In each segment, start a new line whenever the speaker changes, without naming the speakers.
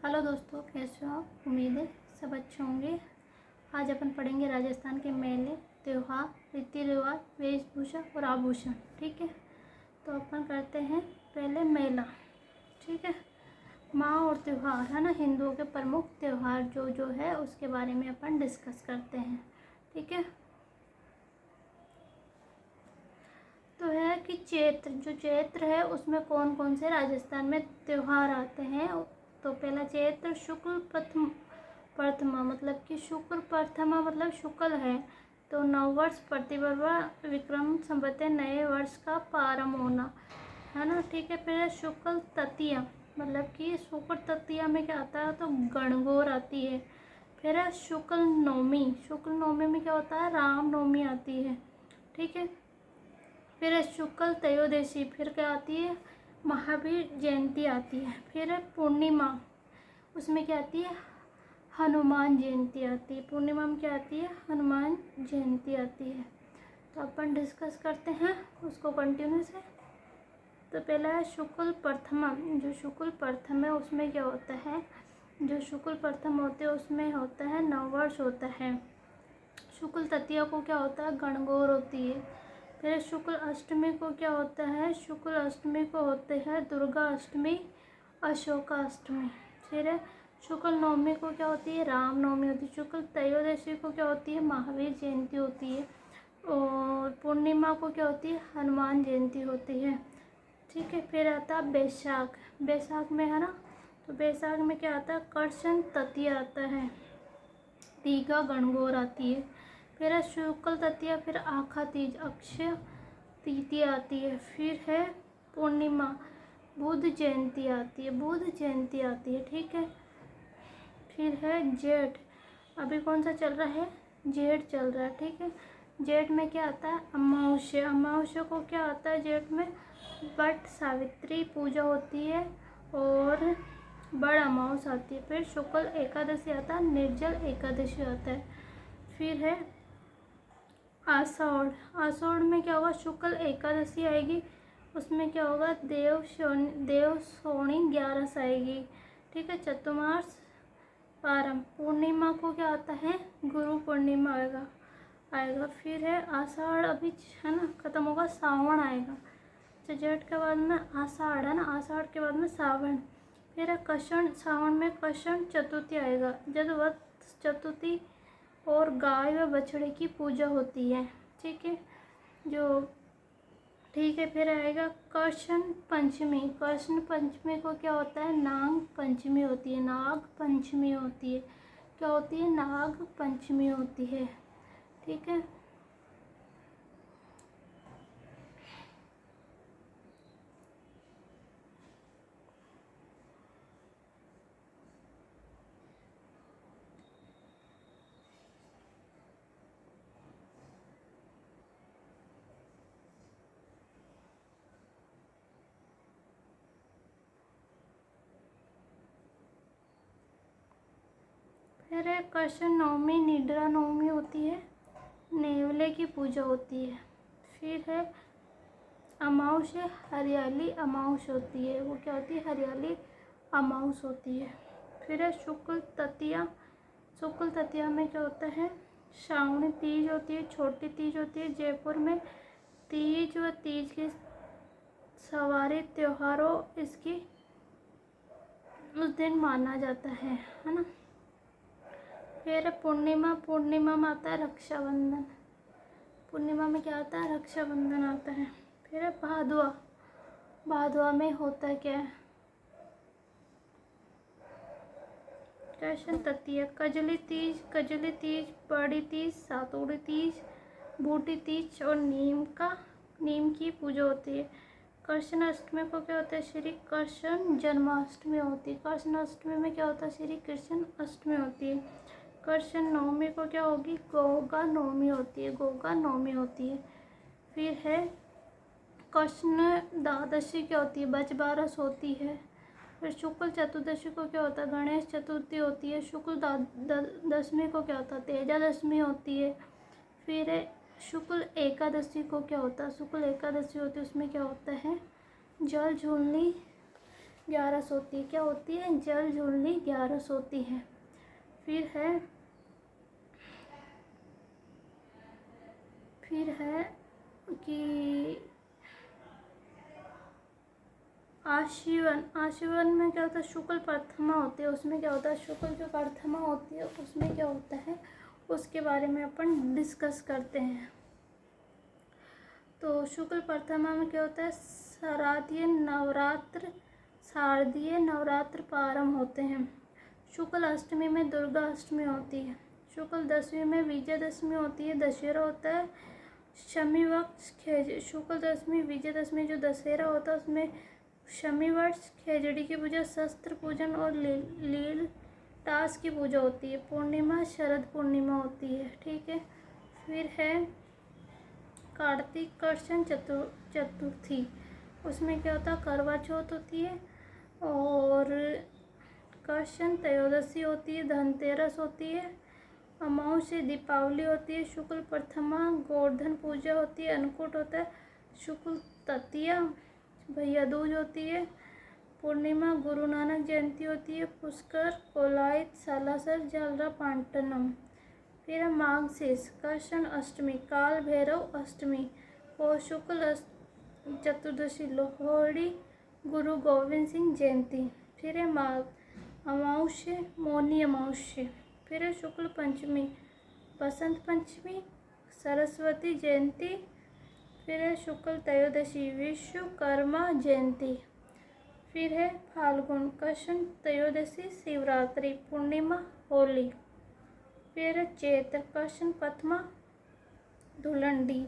Hello दोस्तों, कैसे हो आप? उम्मीद है सब अच्छे होंगे। आज अपन पढ़ेंगे राजस्थान के मेले, त्यौहार, रीति रिवाज, वेशभूषा और आभूषण। ठीक है, तो अपन करते हैं पहले मेला। ठीक है, माँ और त्यौहार है ना, हिंदुओं के प्रमुख त्यौहार जो है उसके बारे में अपन डिस्कस करते हैं। ठीक है, तो है कि चैत्र है उसमें कौन कौन से राजस्थान में त्यौहार आते हैं। तो पहला चैत्र शुक्ल प्रथमा मतलब कि शुक्ल प्रथमा मतलब शुक्ल है, तो नववर्ष प्रतिपर्वा विक्रम संवत नए वर्ष का प्रारंभ होना है ना। ठीक है, फिर शुक्ल तृतीया मतलब कि शुक्ल तृतीया में क्या आता है, तो गणगौर आती है। फिर है शुक्ल नवमी में क्या होता है, राम नवमी आती है। ठीक है, फिर है शुक्ल त्रयोदशी, फिर क्या आती है, महावीर जयंती आती है। फिर है पूर्णिमा, उसमें क्या आती है, हनुमान जयंती आती है। पूर्णिमा में क्या आती है, हनुमान जयंती आती है। तो अपन डिस्कस करते हैं उसको कंटिन्यू से। तो पहला है शुक्ल प्रथमा। जो शुक्ल प्रथम है उसमें क्या होता है, जो शुक्ल प्रथम होते हैं उसमें होता है नववर्ष होता है। शुक्ल तृतीया को क्या होता है, गणगौर होती है। फिर शुक्ल अष्टमी को क्या होता है, शुक्ल अष्टमी को होते हैं दुर्गा अष्टमी, अशोका अष्टमी। फिर शुक्ल नवमी को क्या होती है, राम नवमी होती है। शुक्ल त्रयोदशी को क्या होती है, महावीर जयंती होती है। और पूर्णिमा को क्या होती है, हनुमान जयंती होती है। ठीक है, फिर आता है बैसाख में है ना, तो बैसाख में क्या आता है, कृष्ण तृतीया आता है, दीघा गणगौर आती है। फिर है शुक्ल तृतीया, फिर आखा तीज, अक्षय तृतीया आती है। फिर है पूर्णिमा, बुध जयंती आती है। ठीक है, फिर है जेठ, अभी कौन सा चल रहा है, जेठ चल रहा है। ठीक है, जेठ में क्या आता है, अमावस्या को क्या आता है जेठ में, वट सावित्री पूजा होती है और बड़ अमावस आती है। फिर शुक्ल एकादशी आता है, निर्जल एकादशी आता है। फिर है आषाढ़ में क्या होगा, शुक्ल एकादशी आएगी, उसमें क्या होगा, देव सोनी 11 आएगी। ठीक है, चतुर्मास प्रारंभ, पूर्णिमा को क्या आता है, गुरु पूर्णिमा आएगा। फिर है आषाढ़ अभी है ना खत्म होगा, सावन आएगा। तो जेठ के बाद में आषाढ़ है ना, आषाढ़ के बाद में सावन। फिर है कृष्ण, सावन में कृष्ण चतुर्थी आएगा, जब चतुर्थी और गाय व बछड़े की पूजा होती है। ठीक है, ठीक है, फिर आएगा कृष्ण पंचमी को क्या होता है, नाग पंचमी होती है। क्या होती है, नाग पंचमी होती है। ठीक है, फिर है कृष्ण नवमी, निद्रा नवमी होती है, नेवले की पूजा होती है। फिर है अमावस्या, हरियाली अमावस होती है, वो क्या होती है, हरियाली अमावस होती है। फिर है शुक्ल तृतीया में क्या होता है, श्रावणी तीज होती है, छोटी तीज होती है। जयपुर में तीज व तीज के सवारी त्योहारों इसकी उस दिन माना जाता है ना। फिर पूर्णिमा में आता है रक्षाबंधन, पूर्णिमा में क्या आता है, रक्षाबंधन आता है। फिर है भादवा में होता है क्या है, कृष्ण तृतीया, कजली तीज, बड़ी तीज, सातोड़ी तीज, बूटी तीज और नीम की पूजा होती है। कृष्ण अष्टमी को क्या होता है, श्री कृष्ण जन्माष्टमी होती है। कृष्ण अष्टमी में क्या होता है, श्री कृष्ण अष्टमी होती है। कृष्ण नवमी को क्या होगी, गोगा नवमी होती है। फिर है कृष्ण द्वादशी क्या होती है, बजबारस होती है। फिर शुक्ल चतुर्दशी को क्या होता है, गणेश चतुर्थी होती है। शुक्ल दशमी को क्या होता है, तेजा दशमी होती है। फिर है शुक्ल एकादशी को क्या होता है, उसमें क्या होता है, जल झूलनी ग्यारस होती है। क्या होती है? जल झूलनी ग्यारस होती है। फिर है कि आशीवन। आशीवन में क्या होता है? शुक्ल प्रथमा होती है। उसमें क्या होता है? शुक्ल जो प्रथमा होती है उसमें क्या होता है, उसके बारे में अपन डिस्कस करते हैं। तो शुक्ल प्रथमा में क्या होता है? शारदीय नवरात्र प्रारंभ होते हैं। शुक्ल अष्टमी में दुर्गा अष्टमी होती है। शुक्ल दशमी में विजयदशमी होती है, दशहरा होता है। शमी वक्ष शुक्ल दशमी विजयदशमी जो दशहरा होता है उसमें शमी वर्ष खेजड़ी की पूजा, शस्त्र पूजन और लील टास की पूजा होती है। पूर्णिमा शरद पूर्णिमा होती है। ठीक है। फिर है कार्तिक कृष्ण चतुर्थी। उसमें क्या होता है? करवा चौथ होती है और कृष्ण त्रयोदशी होती है, धनतेरस होती है, अमावस्या दीपावली होती है, शुक्ल प्रथमा गोवर्धन पूजा होती है, अन्नकूट होता है, शुक्ल तृतीया भैया दूज होती है, पूर्णिमा गुरु नानक जयंती होती है, पुष्कर कोलायत सालासर जालरा पांटनम। फिर माघ शेष कृष्ण अष्टमी, काल भैरव अष्टमी और शुक्ल चतुर्दशी लोहड़ी गुरु गोविंद सिंह जयंती। फिर है माघ अमावस्या मौनी अमावस्या। फिर है शुक्ल पंचमी बसंत पंचमी सरस्वती जयंती। फिर है शुक्ल त्रयोदशी विश्वकर्मा जयंती। फिर है फाल्गुन कृष्ण त्रयोदशी शिवरात्रि पूर्णिमा होली। फिर है चैत्र कृष्ण प्रथमा धुलंडी,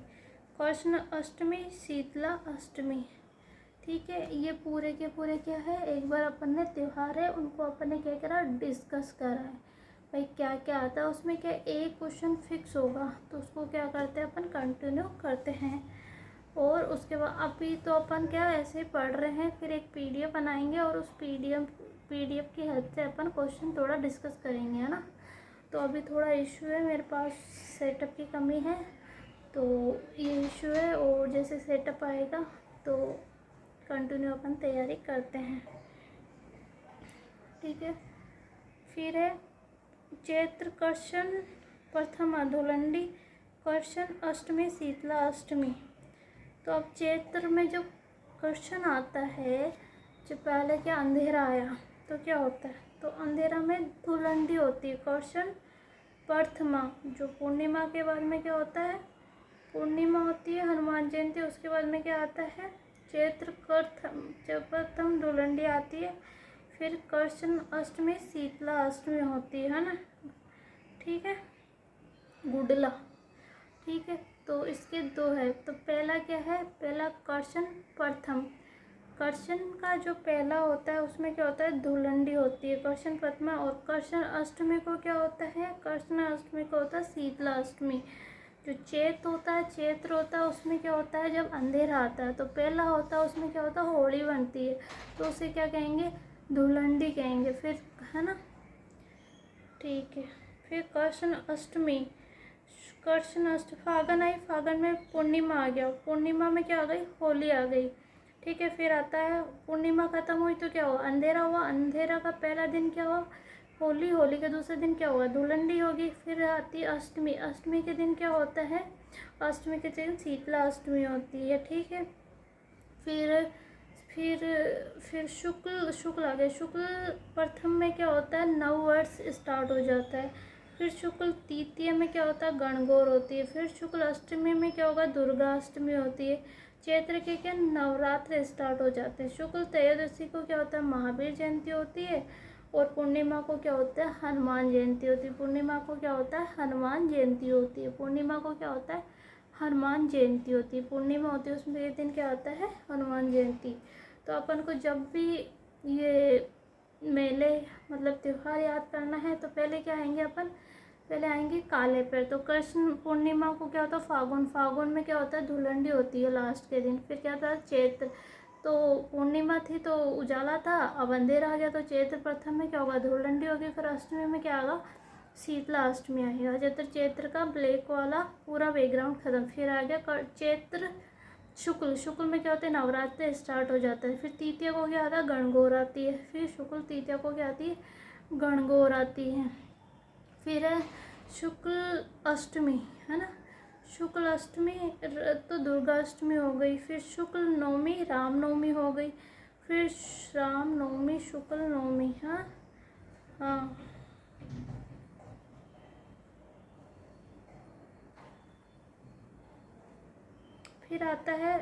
कृष्ण अष्टमी शीतला अष्टमी। ठीक है। ये पूरे के पूरे क्या है, एक बार अपन ने त्यौहार है उनको अपन ने क्या करा, डिस्कस करा है। भाई क्या क्या आता है उसमें, क्या एक क्वेश्चन फिक्स होगा तो उसको क्या करते हैं अपन, कंटिन्यू करते हैं। और उसके बाद अभी तो अपन क्या ऐसे ही पढ़ रहे हैं, फिर एक पीडीएफ बनाएंगे और उस पीडीएफ की हेल्प से अपन क्वेश्चन थोड़ा डिस्कस करेंगे, है ना। तो अभी थोड़ा इशू है, मेरे पास सेटअप की कमी है, तो ये इशू है। और जैसे सेटअप आएगा तो कंटिन्यू अपन तैयारी करते हैं। ठीक है। फिर है चैत्र कृष्ण प्रथमा धुलंडी, कृष्ण अष्टमी शीतला अष्टमी। तो अब चैत्र में जो कृष्ण आता है, जो पहले क्या अंधेरा आया तो क्या होता है, तो अंधेरा में धुलंडी होती है कृष्ण प्रथमा। जो पूर्णिमा के बाद में क्या होता है, पूर्णिमा होती है हनुमान जयंती, उसके बाद में क्या आता है चैत्र प्रथम धुलंडी आती है। फिर कृष्ण अष्टमी शीतला अष्टमी होती है ना। ठीक है। गुडला। ठीक है। तो इसके दो है, तो पहला क्या है, पहला कृष्ण प्रथम, कृष्ण का जो पहला होता है उसमें क्या होता है, धुलंडी होती है कृष्ण प्रथमा। और कृष्ण अष्टमी को क्या होता है, कृष्ण अष्टमी को होता है शीतला अष्टमी। जो चैत्र होता है उसमें क्या होता है, जब अंधेरा आता है तो पहला होता है उसमें क्या होता है, होली बनती है, तो उसे क्या कहेंगे, धुलंडी कहेंगे। फिर है ना। ठीक है। फिर कृष्ण अष्टमी, फागण आई, फागण में पूर्णिमा आ गया, पूर्णिमा में क्या आ गई, होली आ गई। ठीक है। फिर आता है पूर्णिमा खत्म हुई तो क्या हुआ, अंधेरा हुआ, अंधेरा का पहला दिन क्या हुआ, होली, होली के दूसरे दिन क्या हुआ, धुलंडी होगी। फिर आती अष्टमी, अष्टमी के दिन क्या होता है, अष्टमी के दिन शीतला अष्टमी होती है। ठीक है। फिर फिर शुक्ल आ गए, शुक्ल प्रथम में क्या होता है, नव वर्ष स्टार्ट हो जाता है। फिर शुक्ल तृतीय में क्या होता है, गणगौर होती है। फिर शुक्ल अष्टमी में क्या होगा, दुर्गा अष्टमी होती है। चैत्र के क्या नवरात्र स्टार्ट हो जाते हैं। शुक्ल त्रयोदशी को क्या होता है, महावीर जयंती होती है। और पूर्णिमा को क्या होता है, हनुमान जयंती होती है। पूर्णिमा को क्या होता है, हनुमान जयंती होती है। पूर्णिमा को क्या होता है, हनुमान जयंती होती है। पूर्णिमा होती है उसमें एक दिन क्या होता है, हनुमान जयंती। तो अपन को जब भी ये मेले मतलब त्यौहार याद करना है तो पहले क्या आएंगे अपन, पहले आएंगे काले पैर। तो कृष्ण पूर्णिमा को क्या होता है, फागुन, फागुन में क्या होता है, धुलंडी होती है लास्ट के दिन। फिर क्या था, चैत्र। तो पूर्णिमा थी तो उजाला था, अब अंधेरा आ गया तो चैत्र प्रथम में क्या होगा, धुलंडी होगी। फिर अष्टमी में क्या आएगा, शीतला अष्टमी आएगा। चैत्र का ब्लैक वाला पूरा बैकग्राउंड खत्म। फिर आ गया चैत्र शुक्ल, शुक्ल में क्या होता है, नवरात्र स्टार्ट हो जाता है। फिर तृतीया को क्या आता है, गणगौर आती है। फिर शुक्ल तृतीया को क्या आती है, गणगौर आती है। फिर है शुक्ल अष्टमी, है ना, शुक्ल अष्टमी तो दुर्गा अष्टमी हो गई। फिर शुक्ल नवमी रामनवमी हो गई। फिर राम नवमी, शुक्ल नवमी, हाँ हाँ। फिर आता है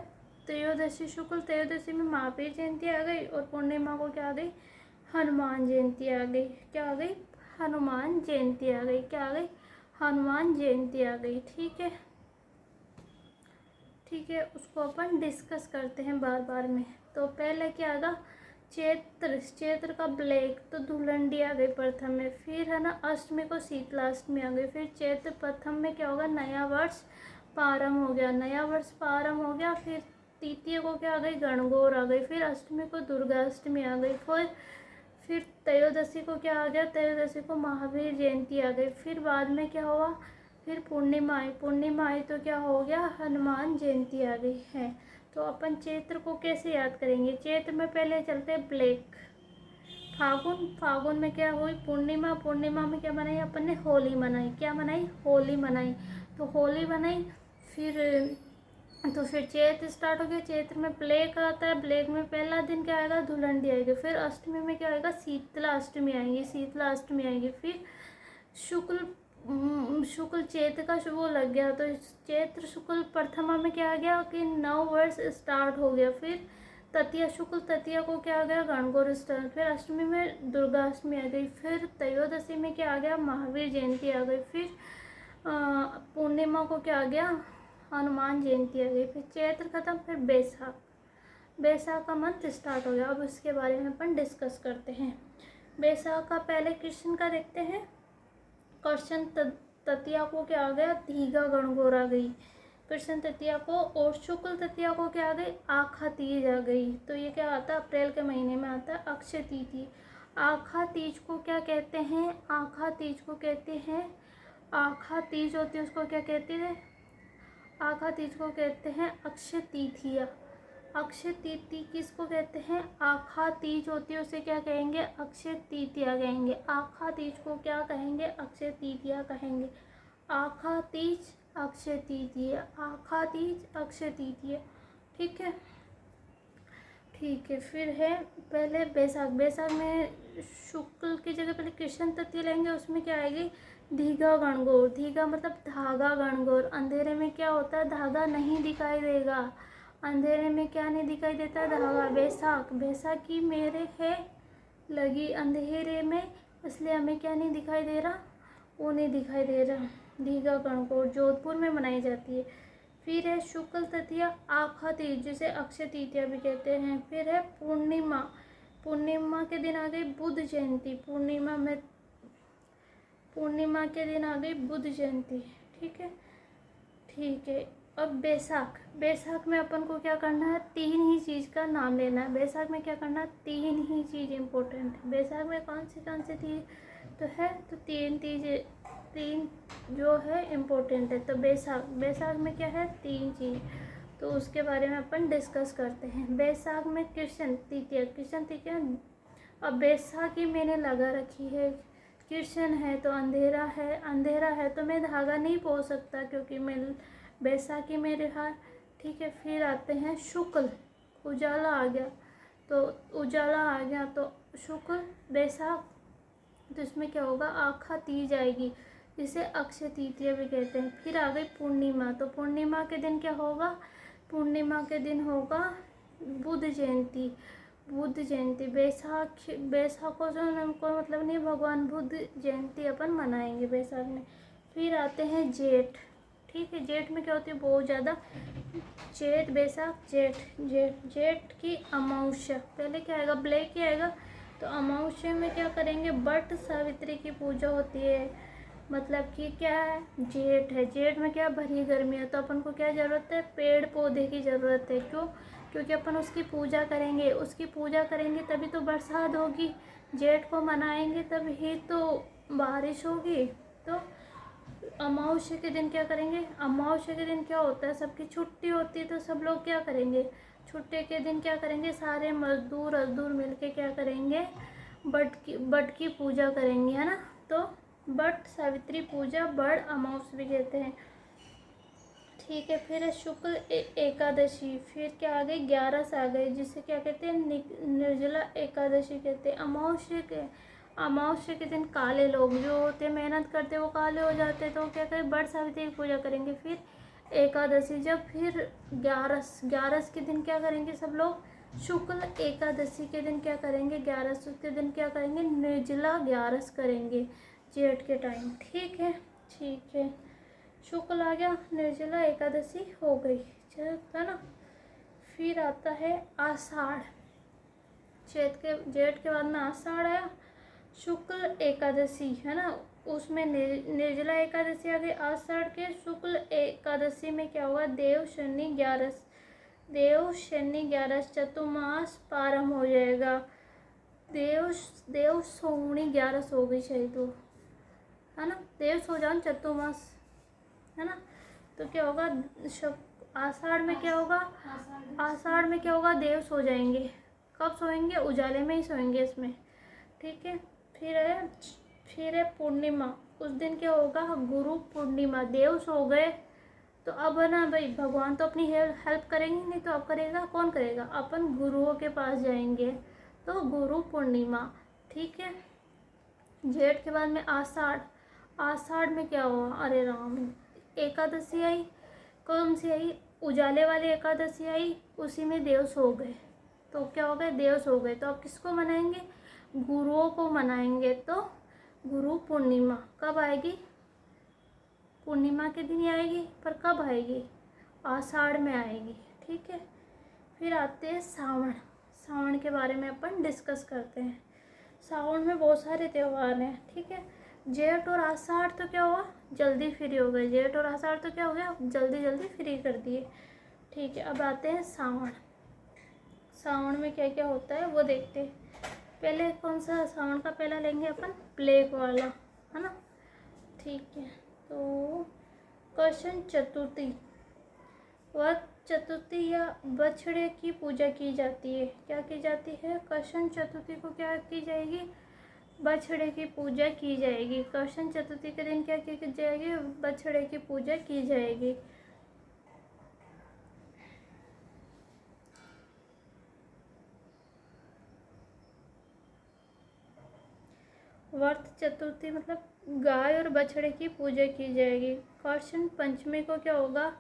त्रयोदशी, शुक्ल त्रयोदशी में महावीर जयंती आ गई, और पूर्णिमा को क्या आ गई, हनुमान जयंती आ गई। क्या आ गई, हनुमान जयंती आ गई। क्या आ गई, हनुमान जयंती आ गई। ठीक है, ठीक है, उसको अपन डिस्कस करते हैं बार बार में। तो पहले क्या आगा, चैत्र, चैत्र का ब्लैक तो धुलंडी आ गई प्रथम में। फिर है ना अष्टमी को शीतलाष्टमी आ गई। फिर चैत्र प्रथम में क्या होगा, नया वर्ष प्रारंभ हो गया, नया वर्ष प्रारंभ हो गया। फिर तृतीय को क्या आ गई, गणगौर आ गई। फिर अष्टमी को दुर्गा अष्टमी आ गई। फिर त्रयोदशी को क्या आ गया, त्रयोदशी को महावीर जयंती आ गई। फिर बाद में क्या हुआ, फिर पूर्णिमा आई, पूर्णिमा आई तो क्या हो गया, हनुमान जयंती आ गई है। तो अपन चैत्र को कैसे याद करेंगे, चैत्र में पहले चलते हैं ब्लैक। फागुन, फागुन में क्या हुई, पूर्णिमा, पूर्णिमा में क्या मनाई अपन ने, होली मनाई। क्या मनाई, होली मनाई। तो होली मनाई। फिर तो फिर चैत्र स्टार्ट हो गया, चैत्र में ब्लैक आता है, ब्लैक में पहला दिन क्या आएगा, धुलंडी आएगी। फिर अष्टमी में क्या आएगा, शीतला अष्टमी आएगी, शीतला अष्टमी आएगी। फिर शुक्ल, शुक्ल चैत्र का वो लग गया, तो चैत्र शुक्ल प्रथमा में क्या आ गया कि नव वर्ष स्टार्ट हो गया। फिर तृतीया, शुक्ल तृतीया को क्या आ गया, गणगौर स्टार्ट। फिर अष्टमी में दुर्गा अष्टमी आ गई। फिर त्रयोदशी में क्या आ गया, महावीर जयंती आ गई। फिर पूर्णिमा को क्या आ गया, हनुमान जयंती आ गई। फिर चैत्र खत्म, फिर बैसाख, बैसाख का मंथ स्टार्ट हो गया। अब उसके बारे में अपन डिस्कस करते हैं। बैसाख का पहले कृष्ण का देखते हैं। कृष्ण तृतीया को क्या आ गया, धीगा गणगौर आ गई कृष्ण तृतीया को। और शुक्ल तृतीया को क्या आ गई, आखा तीज आ गई। तो ये क्या आता है, अप्रैल के महीने में आता है, अक्षय तृतीया। आखा तीज को क्या कहते हैं, आखा तीज को कहते हैं, आखा तीज होती है उसको क्या कहते हैं, आखा तीज को कहते हैं अक्षय तृतीया। अक्षय तृतीया किसको कहते हैं, आखा तीज होती है उसे क्या कहेंगे, अक्षय तृतीया कहेंगे। आखा तीज को क्या कहेंगे, अक्षय तृतीया कहेंगे। आखा तीज, अक्षय तृतीया, आखा तीज, अक्षय तृतीया। ठीक है, ठीक है। फिर है पहले बैसाख, बैसाख में शुक्ल की जगह पहले कृष्ण तृतीया लेंगे, उसमें क्या आएगी, धीगा गणगौर। धीगा मतलब धागा गणगौर। अंधेरे में क्या होता है, धागा नहीं दिखाई देगा, अंधेरे में क्या नहीं दिखाई देता, धागा। बैसाख, बैसाखी मेरे है लगी अंधेरे में, इसलिए हमें क्या नहीं दिखाई दे रहा, वो नहीं दिखाई दे रहा। धीगा गणगौर जोधपुर में मनाई जाती है। फिर है शुक्ल तृतीया, आखा तीज जिसे अक्षय तृतीया भी कहते हैं। फिर है पूर्णिमा, पूर्णिमा के दिन आ गई बुद्ध जयंती। पूर्णिमा में, पूर्णिमा के दिन आ गई बुद्ध जयंती। ठीक है, ठीक है। अब बैसाख, बैसाख में अपन को क्या करना है, तीन ही चीज़ का नाम लेना है। बैसाख में क्या करना है, तीन ही चीज़ इम्पोर्टेंट है। बैसाख में कौन सी चीज़ तो है, तो तीन जो है इम्पोर्टेंट है। तो बैसाख, बैसाख में क्या है, तीन चीज़, तो उसके बारे में अपन डिस्कस करते हैं। बैसाख में कृष्ण तृतीया, कृष्ण तृतीया। अब बैसाखी मैंने लगा रखी है, कृष्ण है तो अंधेरा है, अंधेरा है तो मैं धागा नहीं पोंछ सकता क्योंकि मैं बैसाखी में रहा। ठीक है, फिर आते हैं शुक्ल, उजाला आ गया, तो उजाला आ गया तो शुक्ल बैसाख, तो इसमें क्या होगा, आखा तीज आएगी जिसे अक्षय तृतीया भी कहते हैं। फिर आ गई पूर्णिमा, तो पूर्णिमा के दिन क्या होगा, पूर्णिमा के दिन होगा बुद्ध जयंती। बुद्ध जयंती, बैसाख, बैसाख को जो कोई मतलब नहीं, भगवान बुद्ध जयंती अपन मनाएंगे बैसाख में। फिर आते हैं जेठ। ठीक है, जेठ में क्या होती है, बहुत ज़्यादा, जेठ, बैसाख, जेठ, जेठ, जेठ की अमावस्या। पहले क्या आएगा, ब्लैक ही आएगा। तो अमावस्या में क्या करेंगे, वट सावित्री की पूजा होती है। मतलब कि क्या है, जेठ है, जेठ में क्या, भरी गर्मी है, तो अपन को क्या ज़रूरत है, पेड़ पौधे की ज़रूरत है। क्यों, क्योंकि अपन उसकी पूजा करेंगे, उसकी पूजा करेंगे तभी तो बरसात होगी। जेठ को मनाएंगे तभी तो बारिश होगी। तो अमावस्या के दिन क्या करेंगे, अमावस्या के दिन क्या होता है, सबकी छुट्टी होती है, तो सब लोग क्या करेंगे, छुट्टी के दिन क्या करेंगे, सारे मजदूर मिलके क्या करेंगे, बट की पूजा करेंगे, है ना। तो बट सावित्री पूजा बड़ अमावस्या भी कहते हैं। ठीक है, फिर है शुक्ल एकादशी, फिर क्या आ गई, 11 आ गए, जिसे क्या कहते हैं, निर्जला एकादशी कहते हैं। अमावस्या के दिन काले लोग जो होते हैं, मेहनत करते हैं, वो काले हो जाते हैं, तो क्या करें, बड़ सावित्री की पूजा करेंगे। फिर एकादशी, जब फिर 11 के दिन क्या करेंगे सब लोग, शुक्ल एकादशी के दिन क्या करेंगे, 11 के दिन क्या करेंगे, निर्जला 11 करेंगे जेठ के टाइम। ठीक है, ठीक है, शुक्ल आ गया, निर्जला एकादशी हो गई, है ना। फिर आता है आषाढ़, जेठ के बाद में आषाढ़ आया, शुक्ल एकादशी, है ना, उसमें निर्जला एकादशी आ गई। आषाढ़ के शुक्ल एकादशी में क्या होगा, देव शनि 11 चतुर्मास प्रारंभ हो जाएगा। देव सोमनी 11 हो गई शायद, तो है ना, देव सो जान चतुर्मास, है ना। तो क्या होगा, आषाढ़ में क्या होगा, आषाढ़ में क्या होगा, देव सो जाएंगे। कब सोएंगे, उजाले में ही सोएंगे इसमें। ठीक है, फिर है पूर्णिमा, उस दिन क्या होगा, गुरु पूर्णिमा, देव सो गए, तो अब है ना भाई, भगवान तो अपनी हेल्प करेंगे नहीं, तो अब करेगा कौन, करेगा अपन, गुरुओं के पास जाएंगे, तो गुरु पूर्णिमा। ठीक है, जेठ के बाद में आषाढ़, आषाढ़ में क्या हुआ, अरे राम, एकादशी आई, कौन सी आई, उजाले वाली एकादशी आई, उसी में देव सो गए, तो क्या हो गए, देव सो गए, तो अब किसको मनाएंगे, गुरुओं को मनाएंगे। तो गुरु पूर्णिमा कब आएगी, पूर्णिमा के दिन ही आएगी, पर कब आएगी, आषाढ़ में आएगी। ठीक है, फिर आते हैं सावन, सावन के बारे में अपन डिस्कस करते हैं। सावन में बहुत सारे त्यौहार हैं। ठीक है, जेठ और आषाढ़ तो क्या हुआ, जल्दी फ्री हो गए, जेठ और आषाढ़ तो क्या हो गया, जल्दी फ्री कर दिए। ठीक है, अब आते हैं सावन, सावन में क्या क्या होता है वो देखते हैं। पहले कौन सा सावन का पहला लेंगे अपन, ब्लैक वाला, है ना। ठीक है, तो कृष्ण चतुर्थी, वट चतुर्थी या बछड़े की पूजा की जाती है। क्या की जाती है, कृष्ण चतुर्थी को क्या की जाएगी, बछड़े की पूजा की जाएगी। कृष्ण चतुर्थी के दिन क्या की जाएगी, बछड़े की पूजा की जाएगी। वर्त चतुर्थी मतलब गाय और बछड़े की पूजा की जाएगी। कृष्ण पंचमी को क्या होगा,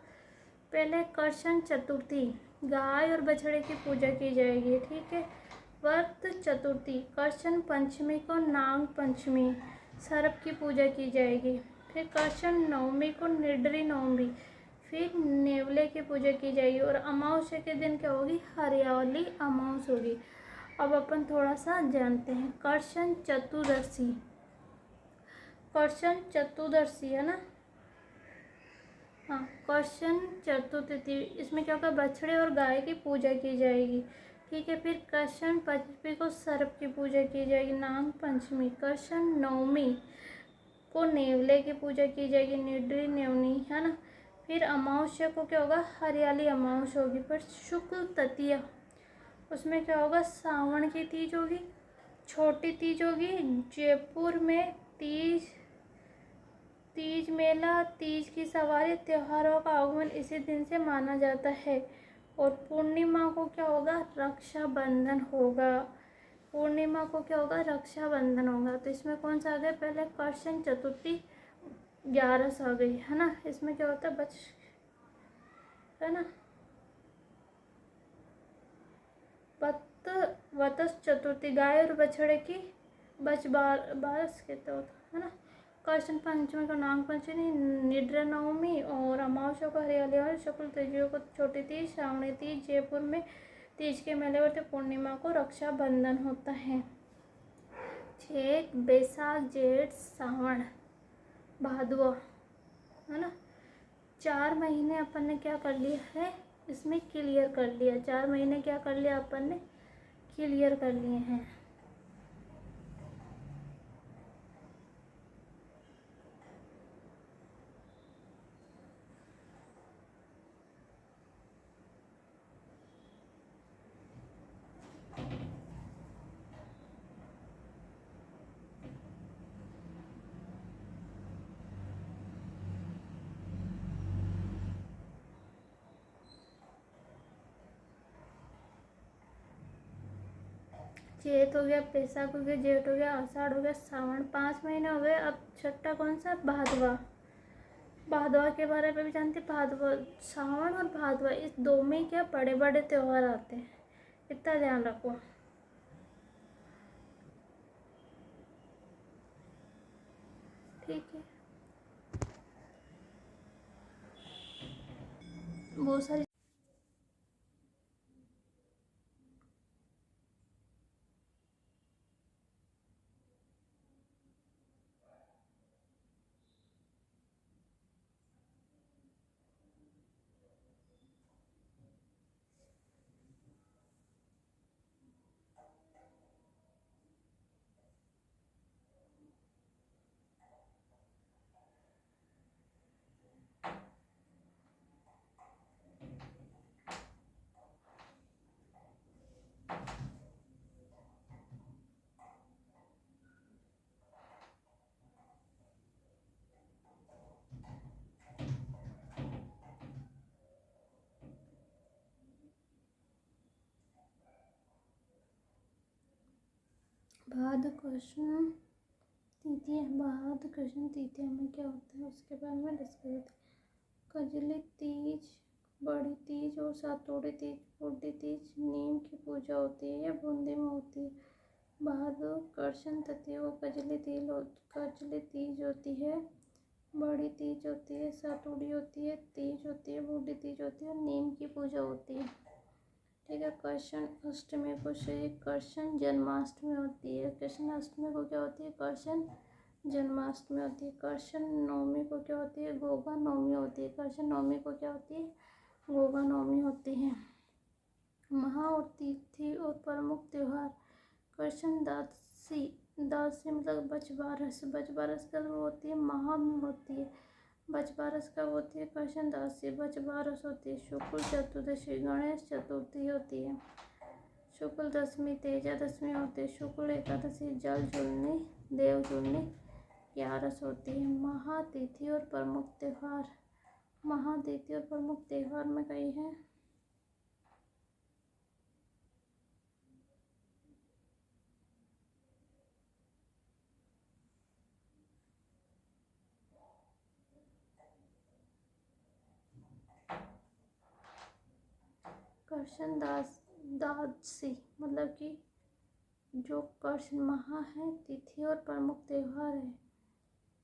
पहले कृष्ण चतुर्थी, गाय और बछड़े की पूजा की जाएगी। ठीक है, वर्त चतुर्थी, कृष्ण पंचमी को नाग पंचमी, सर्प की पूजा की जाएगी। फिर कृष्ण नवमी को निडरी नवमी, फिर नेवले की पूजा की जाएगी। और अमावस्या के दिन क्या होगी, हरियाली अमावस्या होगी। अब अपन थोड़ा सा जानते हैं, कृष्ण चतुर्दशी, कृष्ण चतुर्दशी है ना, हाँ, कृष्ण चतुर्थी, इसमें क्या होगा, बछड़े और गाय की पूजा की जाएगी। ठीक है, फिर कृष्ण पंचमी को सर्प की पूजा की जाएगी, नाग पंचमी। कृष्ण नवमी को नेवले की पूजा की जाएगी, निडरी नेवनी, है ना। फिर अमावस्या को क्या होगा, हरियाली अमावस्या होगी। फिर शुक्ल तृतीया, उसमें क्या होगा, सावन की तीज होगी, छोटी तीज होगी। जयपुर में तीज मेला, तीज की सवारी, त्योहारों का आगमन इसी दिन से माना जाता है। और पूर्णिमा को क्या होगा, रक्षाबंधन होगा। पूर्णिमा को क्या होगा, रक्षाबंधन होगा। तो इसमें कौन सा आ गया, पहले कृष्ण चतुर्थी 11 आ गई, है ना। इसमें क्या होता है, है ना, वत्स चतुर्थी, गाय और बछड़े की बारस कहते होता है ना। कृष्ण पंचमी को नाग पंचमी, निद्रा नवमी, और अमावस्या को हरियाली, और शुक्ल तीजियों को छोटी तीज, श्रावणी तीज, जयपुर में तीज के मेले होते, पूर्णिमा को रक्षाबंधन होता है। चैत बैसाख जेठ सावन भादवा, है ना। 4 महीने अपन ने क्या कर लिया है, इसमें क्लियर कर लिया। 4 महीने क्या कर लिया अपन ने, क्लियर कर लिए हैं। चैत हो गया, बैसाख हो गया, जेठ हो गया, आषाढ़ हो गया, सावन, 5 महीने हो गए। अब छठा कौन सा? भादवा। भादवा के बारे में भी जानते हैं। भादवा, सावन और भादवा, इस दो में क्या बड़े बड़े त्योहार आते हैं, इतना ध्यान रखो। ठीक है, बहुत सारी भाद कृष्ण तृतीया। भाद कृष्ण तृतीया में क्या होता है उसके बारे में डिस्कस होता है। कजली तीज, बड़ी तीज और सातोड़ी तीज, बूढ़ी तीज, नीम की पूजा होती है या बूंदी में होती है। भादो कृष्ण तृतीया को कजली तीज होती है, बड़ी तीज होती है, सातोड़ी होती है, तीज होती है, बूढ़ी तीज होती है और नीम की पूजा होती है। ठीक है। कृष्ण अष्टमी को श्री कृष्ण जन्माष्टमी होती है। कृष्ण अष्टमी को क्या होती है? कृष्ण जन्माष्टमी होती है। कृष्ण नवमी को क्या होती है? गोगा नवमी होती है। कृष्ण नवमी को क्या होती है? गोगा नवमी होती है। महा और तिथि और प्रमुख त्योहार। कृष्ण दासी, दासी मतलब बछबारस, बछबारस कब होती है? महा में होती है। बछबारस कब होती है? कृष्ण दासी बछबारस होती है। शुक्ल चतुर्दशी, गणेश चतुर्थी होती है। शुक्ल दशमी तेजा दशमी होती है। शुक्ल एकादशी जल जुलनी, देव जुलनी, ग्यारस होती है। महातिथि और प्रमुख त्योहार। महातिथि और प्रमुख त्योहार में कई हैं। कृष्ण दासी मतलब कि जो कृष्ण महा है, तिथि और प्रमुख त्योहार है।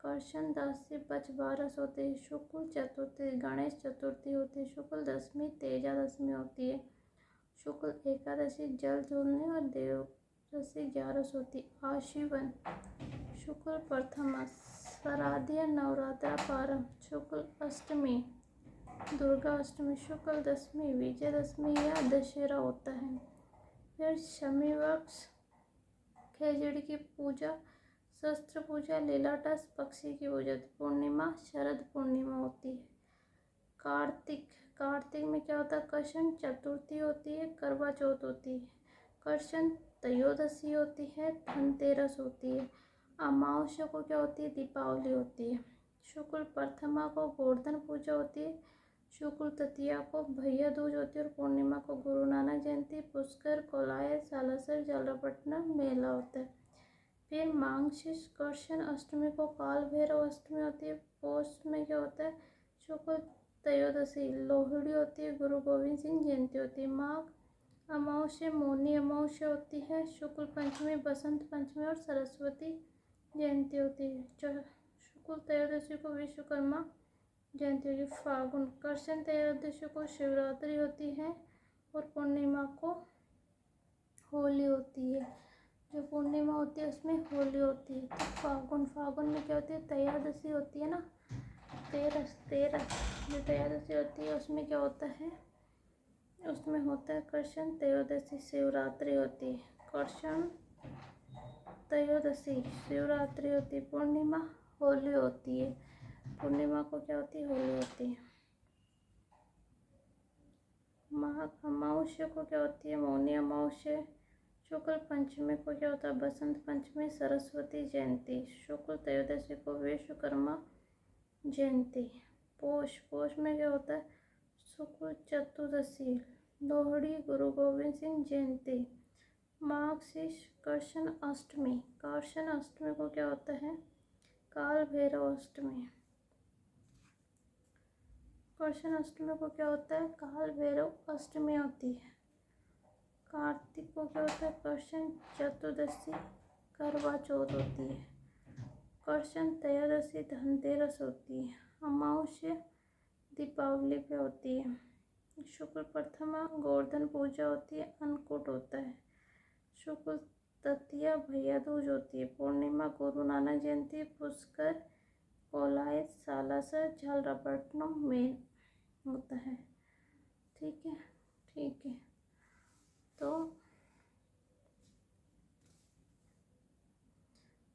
कृष्ण दासी बछबारस होती है। शुक्ल चतुर्थी गणेश चतुर्थी होती है। शुक्ल दशमी तेजा दशमी होती है। शुक्ल एकादशी जल झूलने और देवदशी ग्यारस होती है। आशीवन, शुक्ल प्रथमा, शारदीय नवरात्रा प्रारंभ। शुक्ल अष्टमी दुर्गा अष्टमी। शुक्ल दशमी विजयदशमी या दशहरा होता है। फिर शमी वृक्ष, खेजड़ी की पूजा, शस्त्र पूजा, लीलाटस पक्षी की पूजा। पूर्णिमा शरद पूर्णिमा होती है। कार्तिक, कार्तिक में क्या होता है? कृष्ण चतुर्थी होती है, करवा चौथ होती है, कृष्ण त्रयोदशी होती है, धनतेरस होती है। अमावस्या को क्या होती है? दीपावली होती है। शुक्ल प्रथमा को गोवर्धन पूजा होती है। शुक्ल तृतीया को भैया दूज होती है और पूर्णिमा को गुरु नानक जयंती, पुष्कर, कोलाय, सालासर, जलरपट्टनम मेला होता है। फिर मांगशीर्ष कृष्ण अष्टमी को काल भैरव अष्टमी होती है। पौष में क्या होता है? शुक्ल त्रयोदशी लोहड़ी होती है, गुरु गोविंद सिंह जयंती होती है। माघ अमावस्या मौनी अमावस्या होती है। शुक्ल पंचमी बसंत पंचमी और सरस्वती जयंती होती है। शुक्ल त्रयोदशी को विश्वकर्मा जयंती होती है। फागुन कृष्ण त्रयोदशी को शिवरात्रि होती है और पूर्णिमा को होली होती है। जो पूर्णिमा होती है उसमें होली होती है। तो फागुन में क्या होती है? त्रयोदशी होती है ना, तेरह जो त्रयोदशी होती है उसमें क्या होता है? उसमें होता है कृष्ण त्रयोदशी, शिवरात्रि होती है। कृष्ण त्रयोदशी शिवरात्रि होती है। पूर्णिमा होली होती है। पूर्णिमा को क्या होती है? होली होती है। माघ अमावस्या को क्या होती है? मौनी अमावस्या। शुक्ल पंचमी को क्या होता है? बसंत पंचमी, सरस्वती जयंती। शुक्ल त्रयोदशी को विश्वकर्मा जयंती। पौष में क्या होता है? शुक्ल चतुर्दशी, लोहड़ी, गुरु गोविंद सिंह जयंती। मार्गशीर्ष कृष्ण अष्टमी। कृष्ण अष्टमी को क्या होता है? काल भैरव अष्टमी। कृष्ण अष्टमी को क्या होता है? काल भैरव अष्टमी होती है। कार्तिक को क्या होता है? कृष्ण चतुर्दशी करवा चौथ होती है। कृष्ण त्रयोदशी धनतेरस होती है। अमावस्या दीपावली पे होती है। शुक्ल प्रथमा गोवर्धन पूजा होती है। अन्नकूट होता है। शुक्ल तृतीया भैया दूज होती है। पूर्णिमा गुरु नानक जयंती। पुष्कर कोलायत सालासर झालरापट्टनम में होता है। ठीक है, ठीक है। तो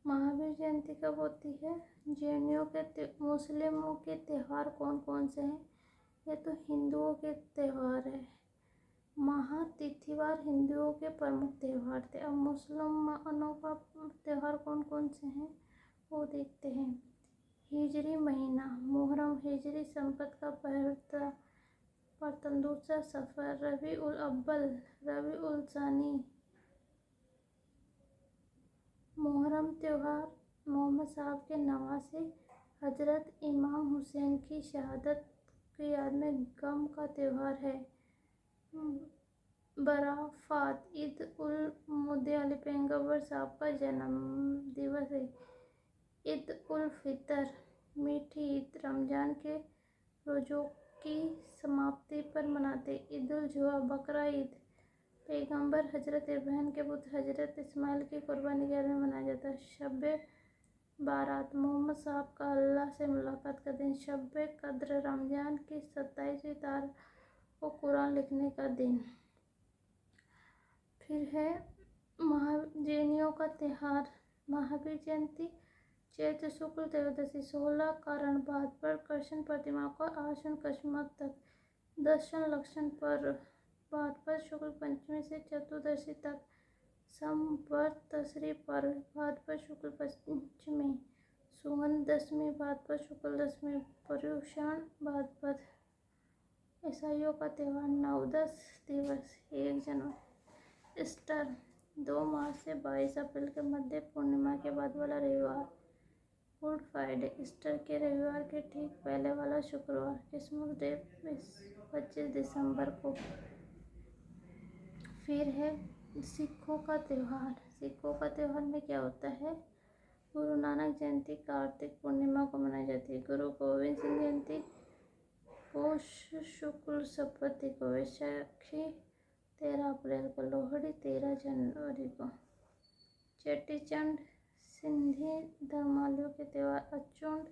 महावीर जयंती कब होती है? जैनियों के मुस्लिमों के त्यौहार कौन कौन से हैं? ये तो हिंदुओं के त्यौहार है। महातिथिवार हिंदुओं के प्रमुख त्यौहार थे। अब मुसलमानों का त्यौहार कौन कौन से हैं वो देखते हैं। हिजरी महीना मुहर्रम हिजरी संवत का प्रथम दूसरा सफ़र रबी उल अव्वल रबी उल सानी। मुहर्रम त्यौहार मोहम्मद साहब के नवासे हजरत इमाम हुसैन की शहादत की याद में गम का त्यौहार है। बराफ़ात ईद उल मुद्दे अली पैगंबर साहब का जन्म दिवस है। ईद उल फितर मीठी ईद रमज़ान के रोज़ों की समाप्ति पर मनाते। ईद उल जुहा बकरा ईद पैगंबर हजरत इब्राहीम के पुत्र हजरत इस्माइल की कुर्बानी के याद में मनाया जाता है। शब बारात मोहम्मद साहब का अल्लाह से मुलाकात का दिन। शब कद्र रमज़ान की 27वीं तारीख को कुरान लिखने का दिन। फिर है जैनियों का त्यौहार महावीर जयंती चैत्र शुक्ल त्रयोदशी 16 कारण बाद पर कृष्ण प्रतिमा का आसन कस्मत तक। दर्शन लक्षण पर बाद पर शुक्ल पंचमी से चतुर्दशी तक। संवत्सरी पर्व बाद पर शुक्ल पंचमी। सुगंध दशमी बाद पर शुक्ल दशमी। पर्युषण बाद पर। ईसाइयों का त्यौहार नवदश दिवस 1 जनवरी। ईस्टर 2 मार्च से 22 अप्रैल के मध्य पूर्णिमा के बाद वाला रविवार। गुड फ्राइडे ईस्टर के रविवार के ठीक पहले वाला शुक्रवार। क्रिसमस डे 25 दिसंबर को। फिर है सिखों का त्यौहार। सिखों का त्यौहार में क्या होता है? गुरु नानक जयंती कार्तिक पूर्णिमा को मनाई जाती है। गुरु गोविंद सिंह जयंती पौष शुक्ल सप्तमी को। वैशाखी 13 अप्रैल को। लोहड़ी 13 जनवरी को। चेटीचंड सिंधी धर्मावलंबियों के त्यौहार। अचूंड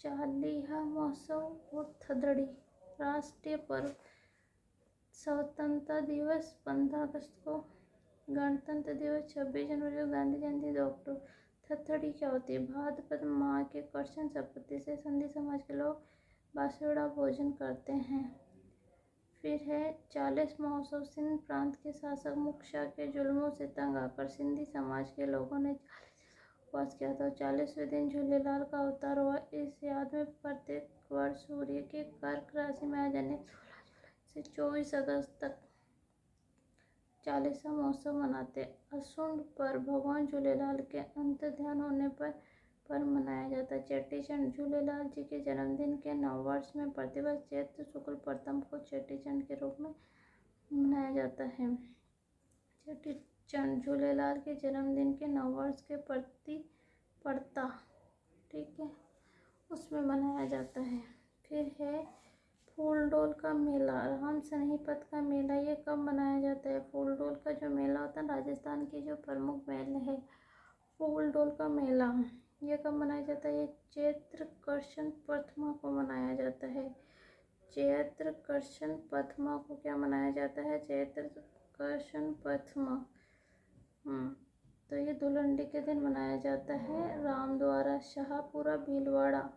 चालीहा महोत्सव और थदड़ी राष्ट्रीय पर्व। स्वतंत्रता दिवस 15 अगस्त को। गणतंत्र दिवस 26 जनवरी को। गांधी जयंती 2 अक्टूबर। थथड़ी क्या होती है? भाद्रपद माह के कृष्ण सप्तमी से सिंधी समाज के लोग बासुड़ा भोजन करते हैं। फिर है 40 महोत्सव। सिंध प्रांत के शासक मुखशा के जुल्मों से तंग आकर सिंधी समाज के लोगों ने 40 उपवास किया था। 40वें दिन झूलेलाल का अवतार हुआ। इस याद में प्रत्येक वर्ष सूर्य के कर्क राशि में आ जाने 16 जुलाई से 24 अगस्त तक 40वां महोत्सव मनाते। असुंड पर भगवान झूलेलाल के अंत ध्यान होने पर मनाया जाता है। चेटीचंड झूलेलाल जी के जन्मदिन के नववर्ष में प्रतिवर्ष चैत्र शुक्ल प्रथम को चेटीचंड के रूप में मनाया जाता है। चेटीचंड झूलेलाल के जन्मदिन के नववर्ष के प्रति पड़ता, ठीक है, उसमें मनाया जाता है। फिर है फूलडोल का मेला। राम सन्निपत का मेला ये कब मनाया जाता है? फूलडोल का जो मेला होता है राजस्थान की जो प्रमुख मेला है फूलडोल का मेला ये कब मनाया जाता है? ये चैत्र कृष्ण प्रथमा को मनाया जाता है। चैत्र कृष्ण प्रथमा को क्या मनाया जाता है? चैत्र कृष्ण प्रथमा। तो ये धुलंडी के दिन मनाया जाता है। रामद्वारा शाहपुरा भीलवाड़ा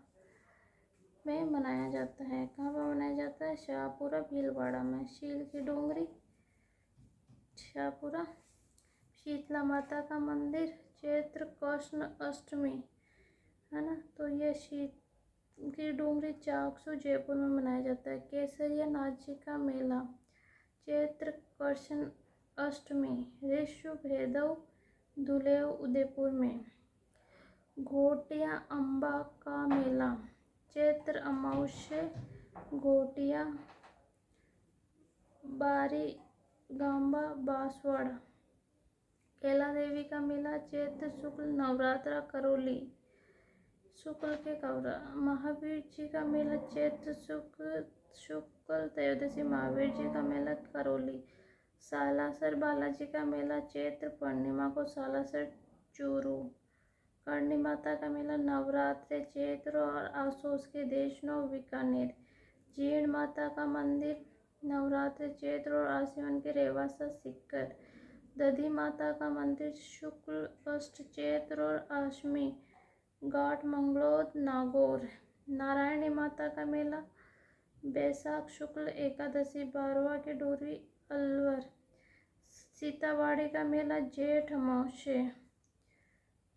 में मनाया जाता है। कहाँ पर मनाया जाता है? शाहपुरा भीलवाड़ा में। शील की डोंगरी शाहपुरा। शीतला माता का मंदिर चैत्र कृष्ण अष्टमी है ना, तो ये शीत की डोंगरी चाकसू जयपुर में मनाया जाता है। केसरिया नाथ जी का मेला चैत्र कृष्ण अष्टमी ऋषु भेदव दुलेव उदयपुर में। घोटिया अम्बा का मेला चैत्र अमावस्या घोटिया बारी गांबा बांसवाड़ा। कैला देवी का मेला चैत्र शुक्ल नवरात्रा करौली शुक्ल के कवरा। महावीर जी का मेला चैत्र शुक्ल त्रयोदशी महावीर जी का मेला करौली। सालासर बालाजी का मेला चैत्र पूर्णिमा को सालासर चूरू। करणी माता का मेला नवरात्रे चैत्र और आसोस के देशनों बीकानेर। जीर्ण माता का मंदिर नवरात्रे चैत्र और आसिवन के रेवासा सीकर। दधी माता का मंदिर शुक्ल अष्ट चैत्र और अष्टमी घाट मंगलोद नागौर। नारायणी माता का मेला बैसाख शुक्ल एकादशी बारवा के डोरी अलवर। सीतावाड़ी का मेला जेठ अमावस्या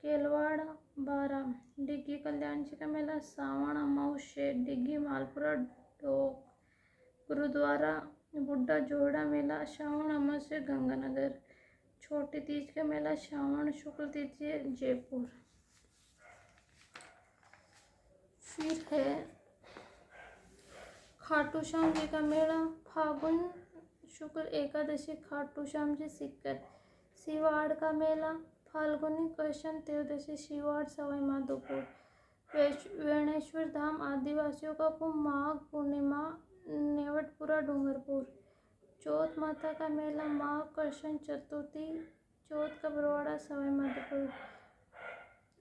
केलवाड़ा बारा। डिग्गी कल्याण जी का मेला सावण अमावस्या डिग्गी मालपुरा डोक। गुरुद्वारा बुड्ढा जोड़ा मेला श्रावण अमावस्या गंगानगर। छोटी तीज का मेला श्रावण शुक्ल तिथि जयपुर। फिर है खाटू श्याम जी का मेला फागुन शुक्ल एकादशी खाटू श्याम जी सीकर। सिवाड़ का मेला फाल्गुनी कृष्ण त्रयोदशी सिवाड़ सवाई माधोपुर। वेणेश्वर धाम आदिवासियों का कुंभ माघ पूर्णिमा नेवटपुरा डूंगरपुर। चौथ माता का मेला माघ कृष्ण चतुर्थी चौथ का बरवाड़ा सवाई माधोपुर।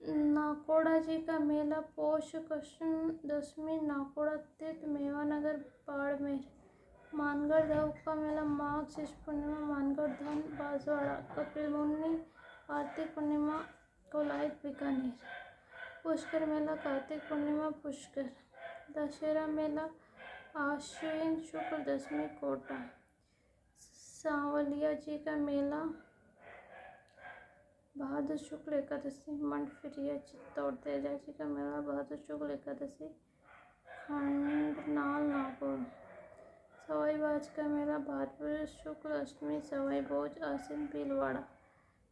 नाकोड़ा जी का मेला पौष कृष्ण दशमी नाकोड़ा तीर्थ मेवानगर बाड़मेर। मानगढ़ धाम का मेला माघ शेष पूर्णिमा मानगढ़ धाम बांसवाड़ा। कपिल मुनि कार्तिक पूर्णिमा कोलायत बीकानेर। पुष्कर मेला कार्तिक पूर्णिमा पुष्कर। दशहरा मेला आश्विन शुक्ल दशमी कोटा। सांवलिया जी का मेला भाद्र शुक्ल एकादशी मंडफिरिया चित्तौड़। तेजा जी का मेला भाद्र शुक्ल एकादशी खंडनाल नागौर। सवाई बाज का मेला भाद्र शुक्ल अष्टमी सवाई भोज आसिन भीलवाड़ा।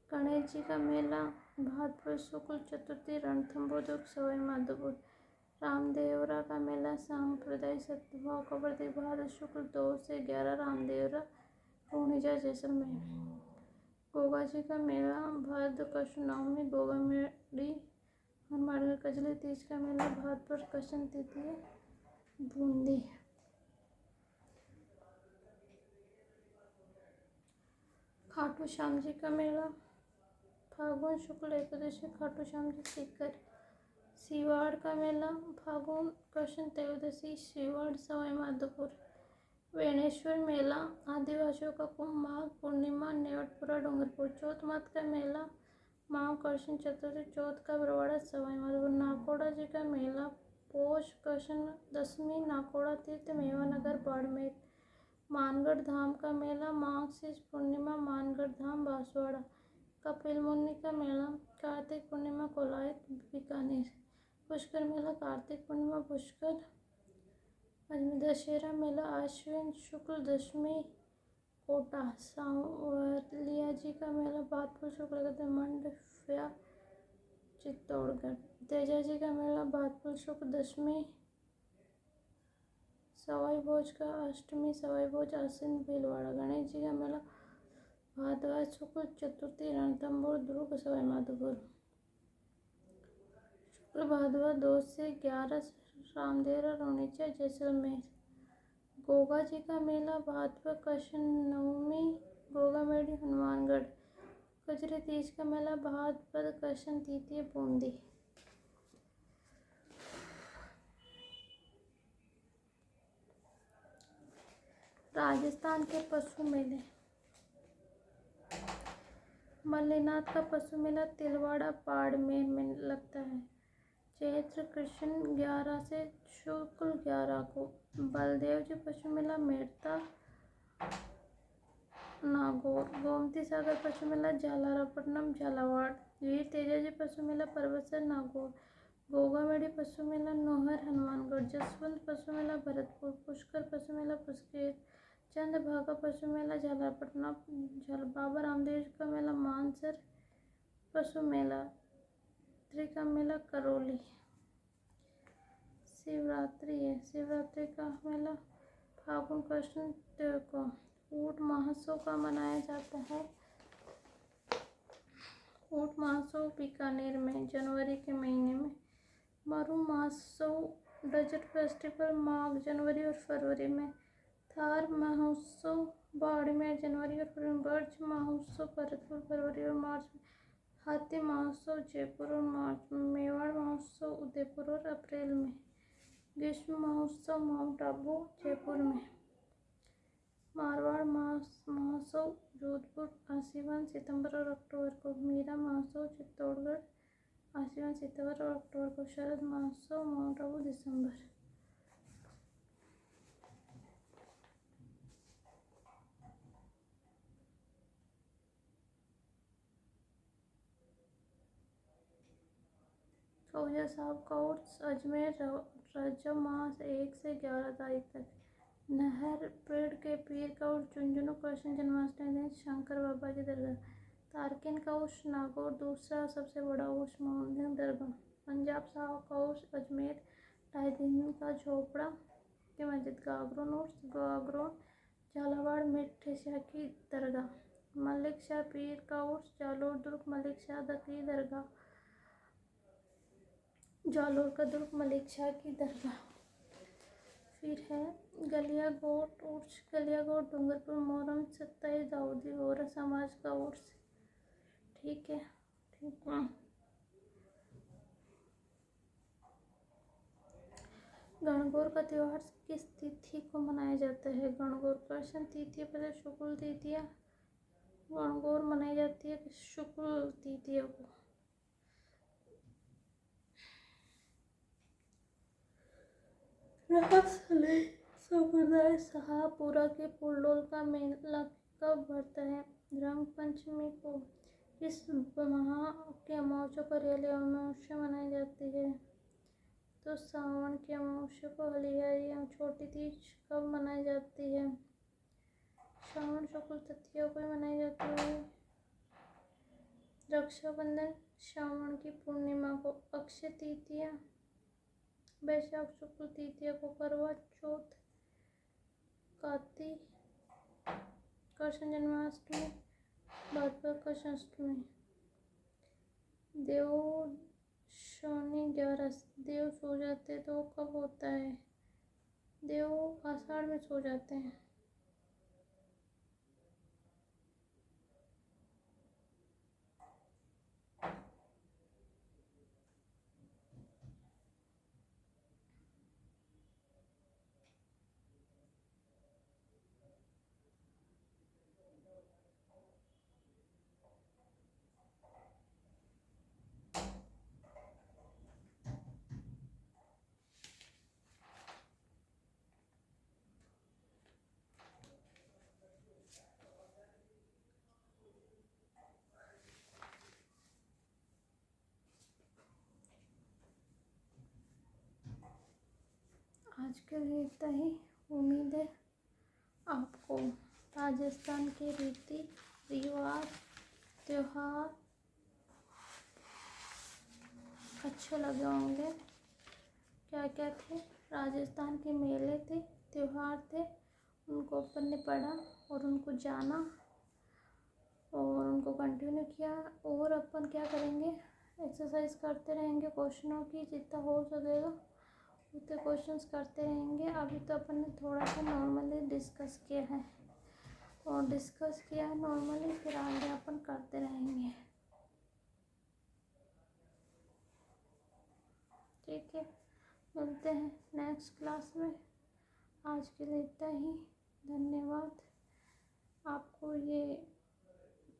गणेश जी का मेला भाद्र शुक्ल चतुर्थी रणथंभौर दुर्ग सवाई माधोपुर। रामदेवरा का मेला सांप्रदायिक सद्भाव कबरदी भाद्र शुक्ल 2 से 11 रामदेवरा रोहिजा जैसलमेर। गोगा जी का मेला भाद्र कृष्ण नवमी गोगा मेड़ी हनुमानगढ़। कजली तीज का मेला भाद्र कृष्ण तृतीय बूंदी। खाटू श्याम जी का मेला फागुन शुक्ल एकादशी खाटू श्याम जी सीकर। सिवाड़ का मेला फागुन कृष्ण त्रयोदशी सिवाड़ सवाई माधोपुर। वेणेश्वर मेला आदिवासियों का कुंभ माघ पूर्णिमा नेवटपुरा डूंगरपुर। चौथ माता का मेला माघ कृष्ण चतुर्थी चौथ का बरवाड़ा सवाई माधोपुर। नाकोड़ा जी का मेला पौष कृष्ण दशमी नाकोड़ा तीर्थ मेवानगर बाड़मेर। मानगढ़ धाम का मेला माघ शेष पूर्णिमा मानगढ़ धाम बांसवाड़ा। कपिल मुनि का मेला कार्तिक पूर्णिमा कोलायत बीकानेर। पुष्कर मेला कार्तिक पूर्णिमा पुष्कर अजमेर। दशहरा मेला आश्विन शुक्ल दशमी कोटा। सांवलिया जी का मेला भादपुर शुक्ल मंडफिया चित्तौड़गढ़। तेजा जी का मेला भादपुर शुक्ल दशमी सवाई भोज का अष्टमी सवाई भोज आसिन भीलवाड़ा। गणेश जी का मेला भादवा शुक्ल चतुर्थी रणथंभौर दुर्ग सवाई माधोपुर। शुक्ल भादवा 2 से 11 रामदेवरा रोनिचा जैसलमेर। गोगा जी का मेला भादवा कृष्ण नवमी गोगा मेड़ी हनुमानगढ़। कजरी तीज का मेला भादवा कृष्ण तृतीय बूंदी। राजस्थान के पशु मेले मल्लीनाथ का पशु मेला तिलवाड़ा बाड़मेर में लगता है चैत्र कृष्ण 11 से शुक्ल 11 को। बलदेव जी पशु मेला मेड़ता नागौर। गोमती सागर पशु मेला झालारापट्टनम झालावाड़। वीर तेजा जी पशु मेला परबतसर नागौर। गोगामेड़ी पशु मेला नोहर हनुमानगढ़। जसवंत पशु मेला भरतपुर। पुष्कर पशु मेला पुष्कर। चंद्रभागा पशु मेला झालापटना, बाबा रामदेव का मेला मानसर, पशु मेला का मेला करौली। शिवरात्रि है, शिवरात्रि का मेला फागुन कृष्ण देव को। ऊंट महोत्सव का मनाया जाता है। ऊंट महोत्सव बीकानेर में जनवरी के महीने में। मरु महोत्सव डेजर्ट फेस्टिवल माघ, जनवरी और फरवरी में। थार महोत्सव बाड़मेर जनवरी और फरवरी में। ब्रज महोत्सव भरतपुर फरवरी और मार्च में। हाथी महोत्सव जयपुर और मार्च में। मेवाड़ महोत्सव उदयपुर और अप्रैल में। ग्रीष्म महोत्सव माउंट आबू जयपुर में। मारवाड़ महोत्सव जोधपुर आसीवन सितंबर और अक्टूबर को। मीरा महोत्सव चित्तौड़गढ़ आसीवन सितंबर और अक्टूबर को। शरद महोत्सव माउंट आबू दिसंबर। खौजा साहब का उर्स अजमेर रजब माह 1 से 11 तारीख तक। नहर पेड़ के पीर का उर्स झुंझुनू कृष्ण जन्माष्टमी दिन शंकर बाबा की दरगाह। तारकिन का उर्स नागौर दूसरा सबसे बड़ा उर्स मोहम्मद दरगाह। पंजाब साहब का उर्स अजमेर 2.5 दिन का झोपड़ा की मस्जिद। गागरोन उर्स गागरोन झालावाड़ मिट्ठे शाह की दरगाह। मलिक शाह पीर का उर्स जालोर दुर्ग मलिक शाह की दरगाह। जालोर का दुर्ग मलिक शाह की दरगाह। फिर है गलियाकोट उर्स गलियाकोट डूंगरपुर मोहर्रम 27 दाऊदी वोहरा समाज का उर्स। ठीक है, ठीक है। गणगौर का त्यौहार किस तिथि को मनाया जाता है? गणगौर कृष्ण तृतीया पर शुक्ल तृतीया। गणगौर मनाई जाती है शुक्ल तृतीया को। संप्रदाय शाहपुरा के फूलडोल का मेला कब भरता है? रंग पंचमी को। इस माह के अमावस्या को हरियाली अमावस्या मनाई जाती है। तो सावन की अमावस्या को हरियाली एवं छोटी तीज कब मनाई जाती है? श्रावण शुक्ल तृतीया को मनाई जाती है। रक्षाबंधन श्रावण की पूर्णिमा को। अक्षय तृतीया वैशाख शुक्ल तृतीया को। करवा चौथ कार्तिक कृष्ण जन्माष्टमी भाद्रपद कृष्णाष्टमी। देव शनि 11 देव सो जाते तो कब होता है? देव आषाढ़ में सो जाते हैं। आज के लिए इतना ही। उम्मीद है आपको राजस्थान के रीति रिवाज त्योहार अच्छे लगे होंगे। क्या क्या थे? राजस्थान के मेले थे, त्योहार थे, उनको अपन ने पढ़ा और उनको जाना और उनको कंटिन्यू किया। और अपन क्या करेंगे, एक्सरसाइज करते रहेंगे क्वेश्चनों की, जितना हो सकेगा उतने क्वेश्चंस करते रहेंगे। अभी तो अपन ने थोड़ा सा नॉर्मली डिस्कस किया है नॉर्मली, फिर आगे अपन करते रहेंगे। ठीक है, मिलते हैं नेक्स्ट क्लास में। आज के लिए इतना ही। धन्यवाद। आपको ये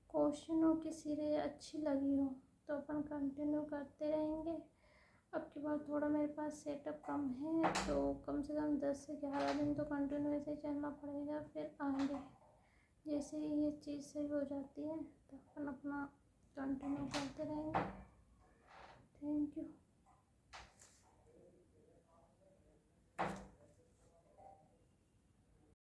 क्वेश्चनों की सीरीज अच्छी लगी हो तो अपन कंटिन्यू करते रहेंगे। अब की बार थोड़ा मेरे पास सेटअप कम है, तो कम से कम 10 से 11 दिन तो कंटिन्यू ऐसे चलना पड़ेगा। फिर आगे जैसे ही ये चीज़ सही हो जाती है तो अपन अपना कंटिन्यू करते रहेंगे। Thank you.